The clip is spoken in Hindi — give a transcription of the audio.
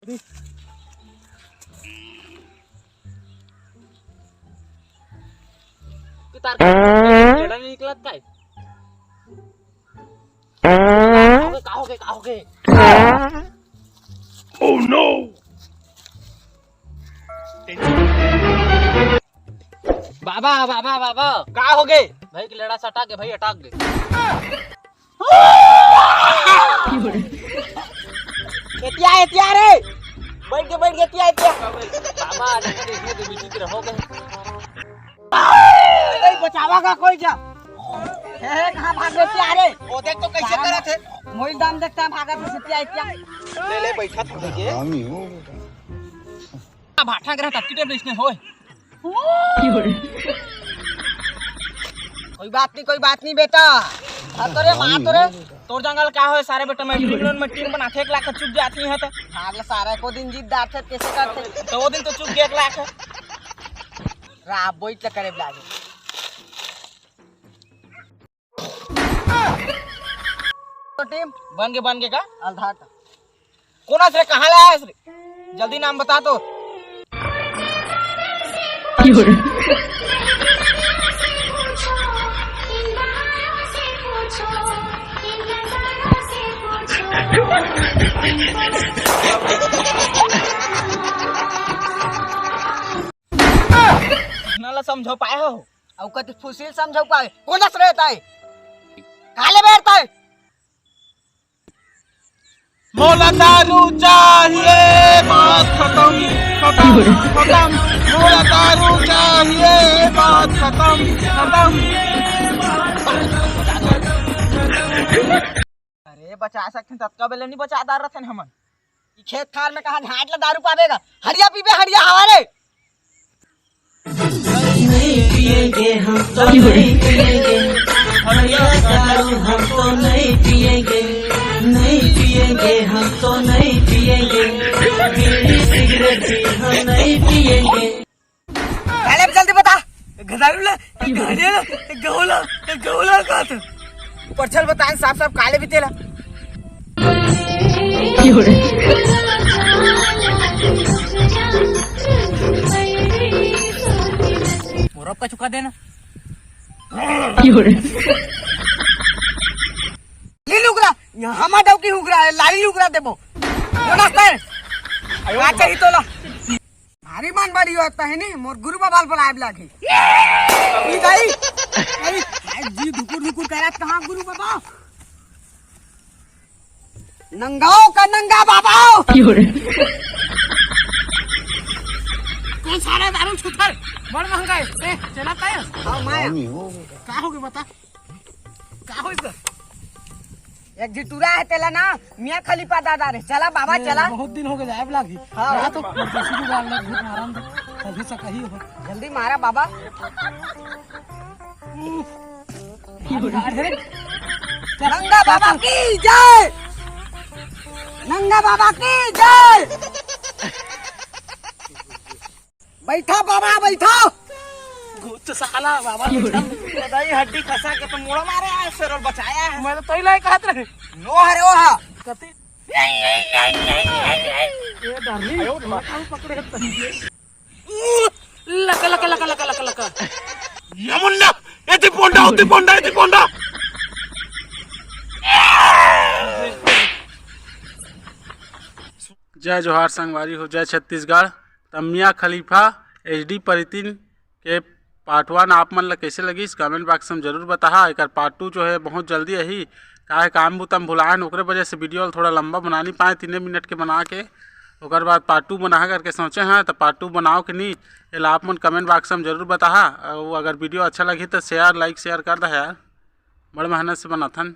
तार केड़ा नहीं निकलत काय का हो गए ओह नो बाबा बाबा बाबा का हो गए भाई की लड़ा सटा के भाई अटक गए एतिया रे बैठ के एतिया बाबा देखने तो विचित्र हो गए बचावा का कोई क्या कहाँ भाग रहे थे अरे वो देख तो कैसे करे थे मोइल दाम देखता है भागा तो सत्या इत्या ले बैठा था देखिए भाठा करे तब किटे इसने होए कोई बात नहीं बेटा तोरे मां तोरे तोर जंगल का होए सारे बेटा मैं टीम में टीम बनाथे 1 लाख चुक जाती है तो भागले सारे को दिन जीत दार थे कैसे करते तो वो दिन तो चुक गए 1 लाख राब बोइट करे लागे तो टीम बन के का आधार कोना से कहां ले आया रे जल्दी नाम बता तो नाला समझो पाए हो औ कति फुसिल समझो पाए कोना से रहता है काले बैठता है मोला दारू चाहिए बात खत्म मोला दारू चाहिए बात खत्म अरे बचा सकते तब का बेले नहीं बचादार रहते हमन ई खेत खार में कहां झाट ला दारू पावेगा हरिया पीबे हरिया हवारे नहीं पिएंगे हम तो नहीं पिएंगे हरिया दारू हम तो नहीं पिएंगे हम तो नहीं पिएंगे बीड़ी सिगरेट भी हम नहीं पिएंगे पहले जल्दी बता गदारू ले गौला का तो परछल बताएं साफ काले भी तेला मोरब का चुका देना ले लुगरा यहाँ मा डौकी हुगरा लाली लुगरा देबो नमस्ते अच्छा ही तोला भारी मान बड़ी होता है नहीं मोर गुरु बाबाल बुलाए लागे ई गई जी दुकुर करत कहां गुरु बाबा नंगाओ का नंगा बाबा कौन सारा दारू छुथर बड़ महंगा है ए चला काय हां माया का होगे बता का हो इसका एक जिटूरा है तेला ना मियां खलीफा दादा रे चला बाबा चला बहुत दिन हो गए जाए लागी हां तो परदेसी को गाल लग भूत आराम दे अभी से कही हो जल्दी मारा बाबा नंगा बाबा की जय नंगा बाबा की जय बैठा बाबा बैठा गुच्छ साला बाबा दही हड्डी खसा के तो मोड़ा मारे है सर और बचाया है मैं तो तई लायक कहत रहे नो हरे ओ हा कते ये डाली माथा पकड़े लका यमुना एती पोंडा जय जोहार संगवारी हो जय छत्तीसगढ़ मियां खलीफा HD परितिन के पार्ट 1 आप मन ला कैसे लगी इस कमेंट बॉक्स में जरूर बताहा एक पार्ट 2 जो है बहुत जल्दी यही का काम बुतम भुलाए ओकरे वजह से वीडियो थोड़ा लंबा बना नहीं पाए 3 मिनट के बना के ओकर बाद पार्ट 2 बना करके सोचे हैं तो पार्ट 2 बनाओ कि नहीं ये आप मन कमेंट बॉक्स में जरूर बताहा और अगर वीडियो अच्छा लगी तो शेयर लाइक शेयर कर दे यार बड़ मेहनत से बनाथन।